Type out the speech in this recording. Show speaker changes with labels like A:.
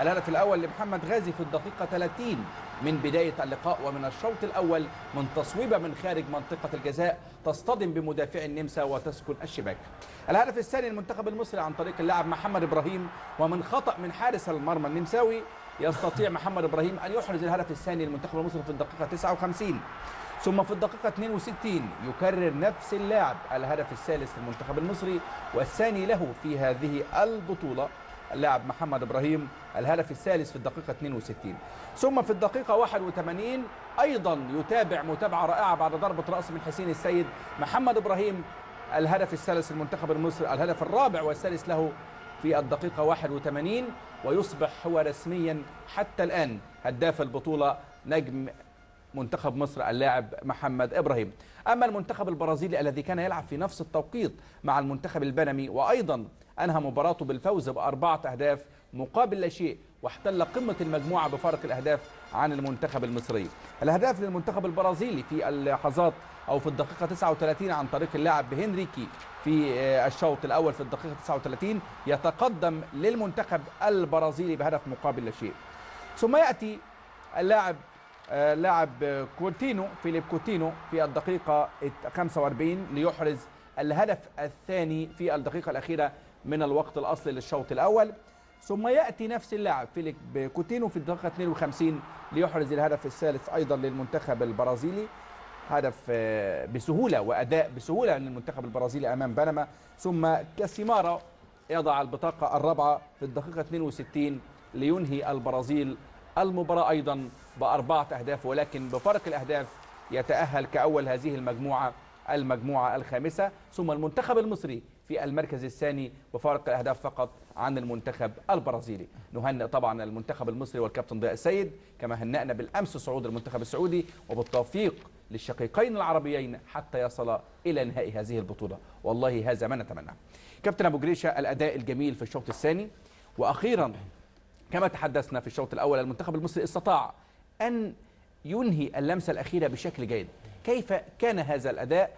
A: الهدف الأول لمحمد غازي في الدقيقة 30 من بداية اللقاء ومن الشوط الأول من تصويبة من خارج منطقة الجزاء تصطدم بمدافع النمسا وتسكن الشباك. الهدف الثاني للمنتخب المصري عن طريق اللاعب محمد إبراهيم، ومن خطأ من حارس المرمى النمساوي يستطيع محمد إبراهيم أن يحرز الهدف الثاني للمنتخب المصري في الدقيقة 59. ثم في الدقيقة 62 يكرر نفس اللاعب الهدف الثالث للمنتخب المصري والثاني له في هذه البطولة اللاعب محمد إبراهيم، الهدف الثالث في الدقيقة 62. ثم في الدقيقة 81 أيضا يتابع متابعة رائعة بعد ضربة رأس من حسين السيد محمد إبراهيم الهدف الثالث للمنتخب المصري، الهدف الرابع والثالث له في الدقيقة 81، ويصبح هو رسميا حتى الآن هداف البطولة نجم منتخب مصر اللاعب محمد إبراهيم. أما المنتخب البرازيلي الذي كان يلعب في نفس التوقيت مع المنتخب البنمي وأيضا أنهى مباراته بالفوز ب4 أهداف مقابل لا شيء واحتل قمة المجموعة بفارق الأهداف عن المنتخب المصري. الأهداف للمنتخب البرازيلي في اللحظات أو في الدقيقة 39 عن طريق اللاعب هنريكي في الشوط الأول في الدقيقة 39 يتقدم للمنتخب البرازيلي بهدف مقابل لا شيء. ثم يأتي لاعب كوتينو فيليب كوتينو في الدقيقة 45 ليحرز الهدف الثاني في الدقيقة الأخيرة من الوقت الأصلي للشوط الأول. ثم يأتي نفس اللاعب فيليب كوتينو في الدقيقة 52 ليحرز الهدف الثالث أيضا للمنتخب البرازيلي، هدف بسهولة وأداء بسهولة للمنتخب البرازيلي أمام بنما. ثم كاسيمارا يضع البطاقة الرابعة في الدقيقة 62 لينهي البرازيل المباراة أيضا ب4 أهداف، ولكن بفرق الأهداف يتأهل كأول هذه المجموعة الخامسة. ثم المنتخب المصري في المركز الثاني بفارق الأهداف فقط عن المنتخب البرازيلي. نهنئ طبعا المنتخب المصري والكابتن ضياء السيد كما هنأنا بالأمس صعود المنتخب السعودي، وبالتوفيق للشقيقين العربيين حتى يصل إلى نهائي هذه البطولة، والله هذا ما نتمناه. كابتن أبو جريشة، الأداء الجميل في الشوط الثاني، وأخيرا كما تحدثنا في الشوط الأول المنتخب المصري استطاع أن ينهي اللمسة الأخيرة بشكل جيد. كيف كان هذا الأداء؟